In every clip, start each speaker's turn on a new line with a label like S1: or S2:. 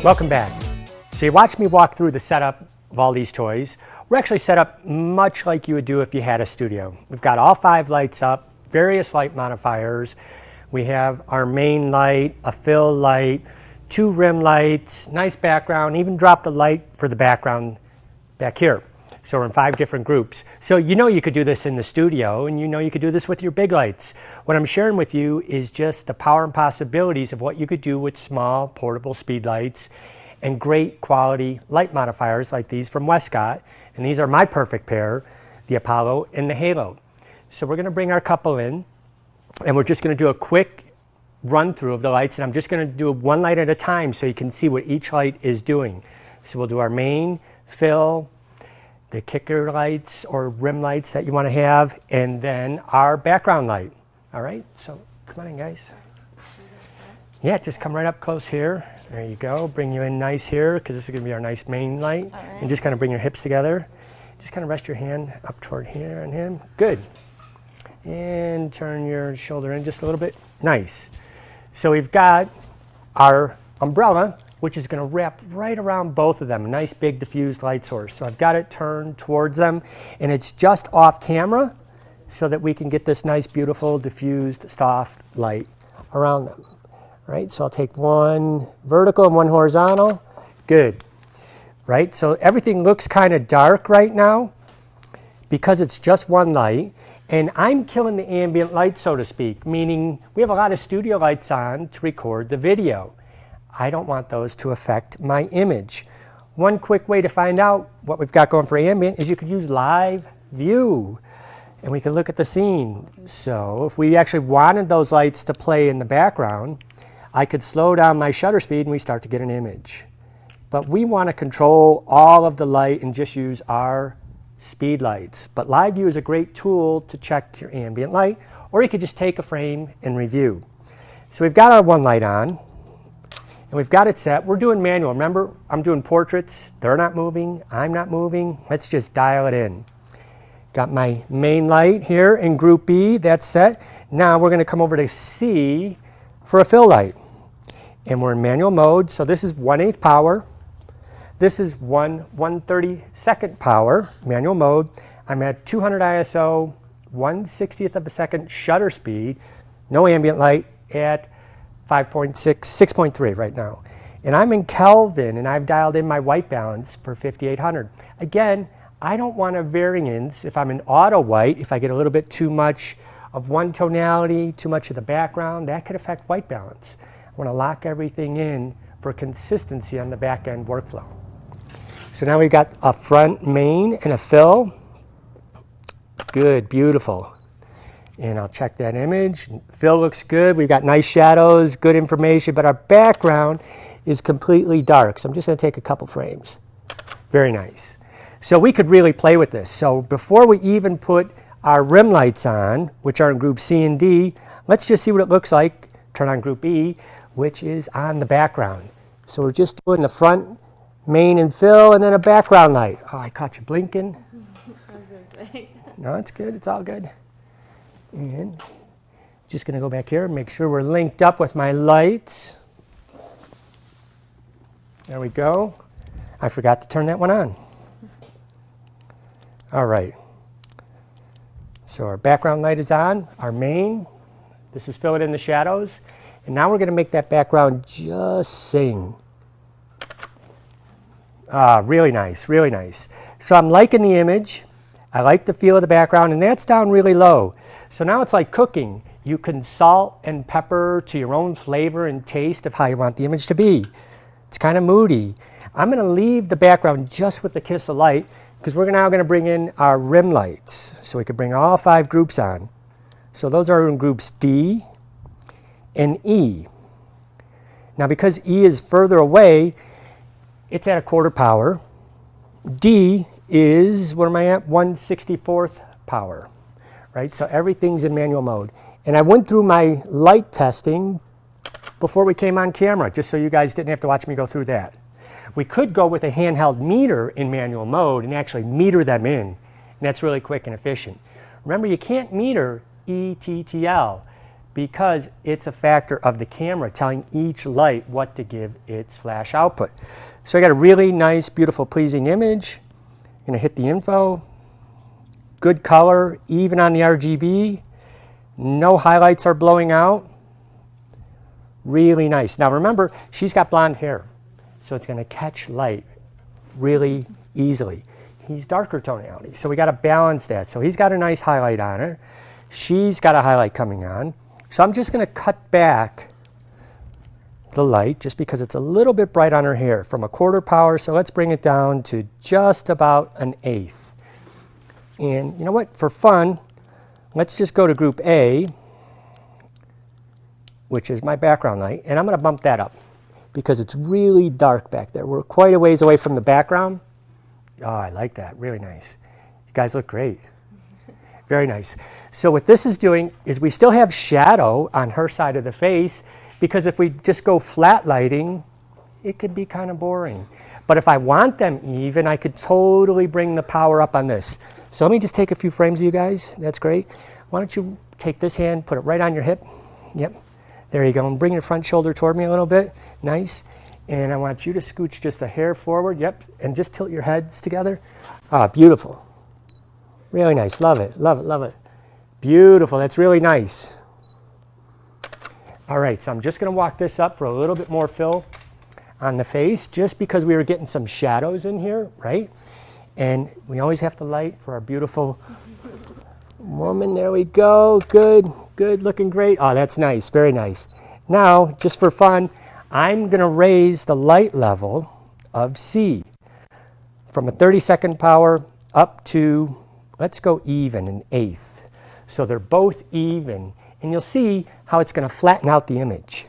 S1: Welcome back. So you watched me walk through the setup of all these toys. We're actually set up much like you would do if you had a studio. We've got all 5 lights up, various light modifiers. We have our main light, a fill light, 2 rim lights, nice background, even dropped a light for the background back here. So we're in 5 different groups. So you know you could do this in the studio, and you know you could do this with your big lights. What I'm sharing with you is just the power and possibilities of what you could do with small portable speed lights and great quality light modifiers like these from Westcott. And these are my perfect pair, the Apollo and the Halo. So we're gonna bring our couple in, and we're just gonna do a quick run through of the lights, and I'm just gonna do 1 light at a time so you can see what each light is doing. So we'll do our main, fill, the kicker lights or rim lights that you want to have, and then our background light. All right, so come on in, guys. Yeah, just come right up close here. There you go. Bring you in nice here, because this is going to be our nice main light. Right. And just kind of bring your hips together. Just kind of rest your hand up toward here on him. Good. And turn your shoulder in just a little bit. Nice. So we've got our umbrella, which is going to wrap right around both of them, a nice big diffused light source. So I've got it turned towards them, and it's just off camera so that we can get this nice, beautiful, diffused, soft light around them. Right, so I'll take 1 vertical and 1 horizontal. Good. Right, so everything looks kind of dark right now because it's just 1 light, and I'm killing the ambient light, so to speak, meaning we have a lot of studio lights on to record the video. I don't want those to affect my image. One quick way to find out what we've got going for ambient is you could use live view, and we can look at the scene. So if we actually wanted those lights to play in the background, I could slow down my shutter speed and we start to get an image. But we want to control all of the light and just use our speed lights. But live view is a great tool to check your ambient light, or you could just take a frame and review. So we've got our 1 light on, and we've got it set. We're doing manual. Remember, I'm doing portraits. They're not moving. I'm not moving. Let's just dial it in. Got my main light here in group B. That's set. Now we're going to come over to C for a fill light. And we're in manual mode. So this is 1/8 power. This is 1/132nd power, manual mode. I'm at 200 ISO, 1/60th of a second shutter speed, no ambient light, at 5.6, 6.3 right now. And I'm in Kelvin, and I've dialed in my white balance for 5800. Again, I don't want a variance if I'm in auto white. If I get a little bit too much of one tonality, too much of the background, that could affect white balance. I want to lock everything in for consistency on the back end workflow. So now we've got a front main and a fill. Good, beautiful. And I'll check that image. Fill looks good. We've got nice shadows, good information, but our background is completely dark. So I'm just going to take a couple frames. Very nice. So we could really play with this. So before we even put our rim lights on, which are in group C and D, let's just see what it looks like. Turn on group E, which is on the background. So we're just doing the front, main, and fill, and then a background light. Oh, I caught you blinking.
S2: I was going to say.
S1: No, it's good. It's all good. And just going to go back here and make sure we're linked up with my lights. There we go. I forgot to turn that one on. All right. So our background light is on, our main. This is filling in the shadows. And now we're going to make that background just sing. Really nice, really nice. So I'm liking the image. I like the feel of the background, and that's down really low. So now it's like cooking. You can salt and pepper to your own flavor and taste of how you want the image to be. It's kind of moody. I'm going to leave the background just with the kiss of light, because we're now going to bring in our rim lights. So we can bring all 5 groups on. So those are in groups D and E. Now because E is further away, it's at 1/4 power. D is, where am I at? 1/64th power, right? So everything's in manual mode. And I went through my light testing before we came on camera, just so you guys didn't have to watch me go through that. We could go with a handheld meter in manual mode and actually meter them in, and that's really quick and efficient. Remember, you can't meter ETTL because it's a factor of the camera telling each light what to give its flash output. So I got a really nice, beautiful, pleasing image. I'm going to hit the info. Good color, even on the RGB. No highlights are blowing out. Really nice. Now remember, she's got blonde hair, so it's going to catch light really easily. He's darker tonality, so we got to balance that. So he's got a nice highlight on her. She's got a highlight coming on. So I'm just going to cut back the light just because it's a little bit bright on her hair from 1/4 power. So let's bring it down to just about 1/8. And you know what? For fun, let's just go to group A, which is my background light, and I'm going to bump that up because it's really dark back there. We're quite a ways away from the background. Oh, I like that. Really nice. You guys look great. Very nice. So what this is doing is we still have shadow on her side of the face, because if we just go flat lighting, it could be kind of boring. But if I want them even, I could totally bring the power up on this. So let me just take a few frames of you guys. That's great. Why don't you take this hand, put it right on your hip. Yep. There you go. And bring your front shoulder toward me a little bit. Nice. And I want you to scooch just a hair forward. Yep. And just tilt your heads together. Ah, beautiful. Really nice. Love it. Love it. Love it. Beautiful. That's really nice. All right. So I'm just going to walk this up for a little bit more fill on the face, just because we were getting some shadows in here, right? And we always have to light for our beautiful woman. There we go. Good. Good. Looking great. Oh, that's nice. Very nice. Now, just for fun, I'm going to raise the light level of C from a 32nd power up to, let's go even, 1/8. So they're both even. And you'll see how it's going to flatten out the image,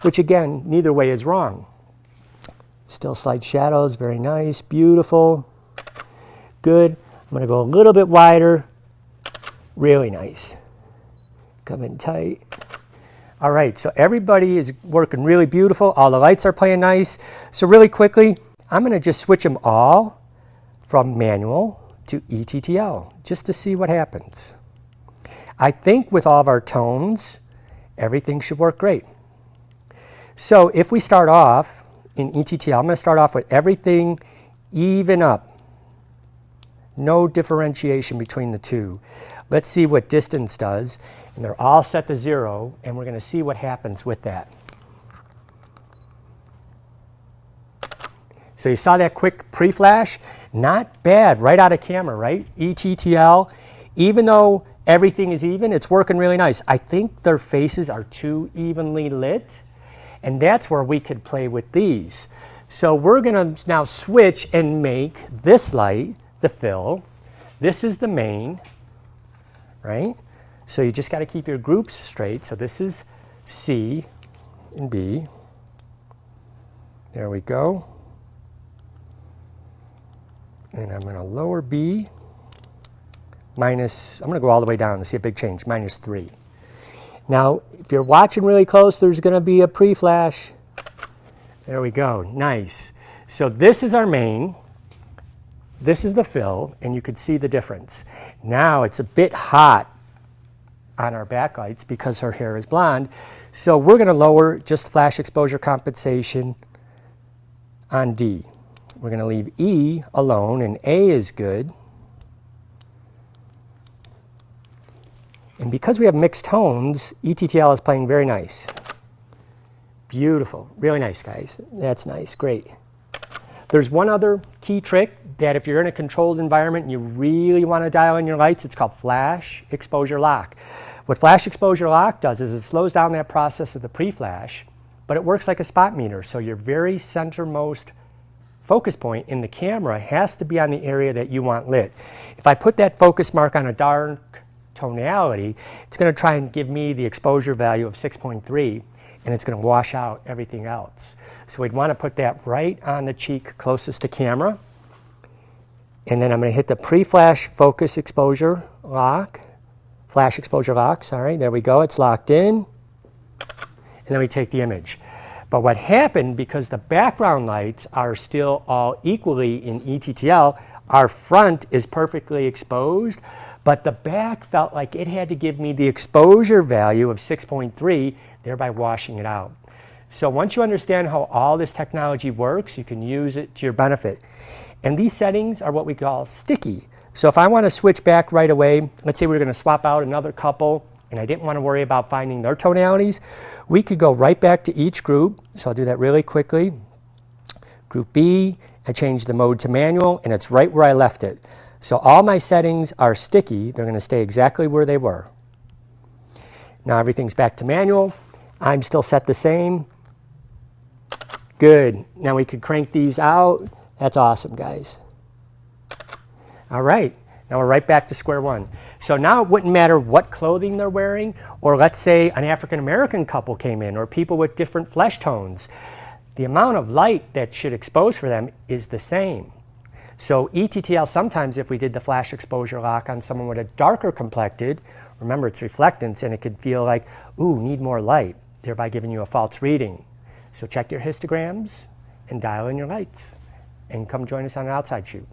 S1: which again, neither way is wrong. Still slight shadows. Very nice. Beautiful. Good. I'm going to go a little bit wider. Really nice. Come in tight. All right, so everybody is working really beautiful. All the lights are playing nice. So really quickly, I'm going to just switch them all from manual to ETTL just to see what happens. I think with all of our tones, everything should work great. So if we start off in ETTL, I'm going to start off with everything even up. No differentiation between the two. Let's see what distance does. And they're all set to 0, and we're going to see what happens with that. So you saw that quick pre-flash? Not bad, right out of camera, right? ETTL, even though everything is even, it's working really nice. I think their faces are too evenly lit, and that's where we could play with these. So we're going to now switch and make this light the fill. This is the main, right? So you just got to keep your groups straight. So this is C and B. There we go. And I'm going to lower B minus, I'm going to go all the way down to see a big change, -3. Now, if you're watching really close, there's going to be a pre-flash. There we go. Nice. So this is our main. This is the fill, and you could see the difference. Now it's a bit hot on our backlights because her hair is blonde. So we're going to lower just flash exposure compensation on D. We're going to leave E alone, and A is good. And because we have mixed tones, ETTL is playing very nice. Beautiful. Really nice, guys. That's nice. Great. There's one other key trick that if you're in a controlled environment and you really want to dial in your lights, it's called flash exposure lock. What flash exposure lock does is it slows down that process of the pre-flash, but it works like a spot meter. So your very centermost focus point in the camera has to be on the area that you want lit. If I put that focus mark on a dark tonality, it's going to try and give me the exposure value of 6.3, and it's going to wash out everything else. So we'd want to put that right on the cheek closest to camera. And then I'm going to hit the pre-flash focus exposure lock. Flash exposure lock, sorry. There we go. It's locked in. And then we take the image. But what happened, because the background lights are still all equally in ETTL, Our front is perfectly exposed, but the back felt like it had to give me the exposure value of 6.3, thereby washing it out. So once you understand how all this technology works, you can use it to your benefit. And these settings are what we call sticky. So if I want to switch back right away, let's say we're going to swap out another couple, and I didn't want to worry about finding their tonalities, we could go right back to each group. So I'll do that really quickly. Group B, I change the mode to manual, and it's right where I left it. So all my settings are sticky. They're going to stay exactly where they were. Now everything's back to manual. I'm still set the same. Good. Now we could crank these out. That's awesome, guys. All right. Now we're right back to square one. So now it wouldn't matter what clothing they're wearing, or let's say an African-American couple came in, or people with different flesh tones. The amount of light that should expose for them is the same. So ETTL, sometimes if we did the flash exposure lock on someone with a darker complected, remember it's reflectance, and it could feel like, ooh, need more light, thereby giving you a false reading. So check your histograms and dial in your lights, and come join us on an outside shoot.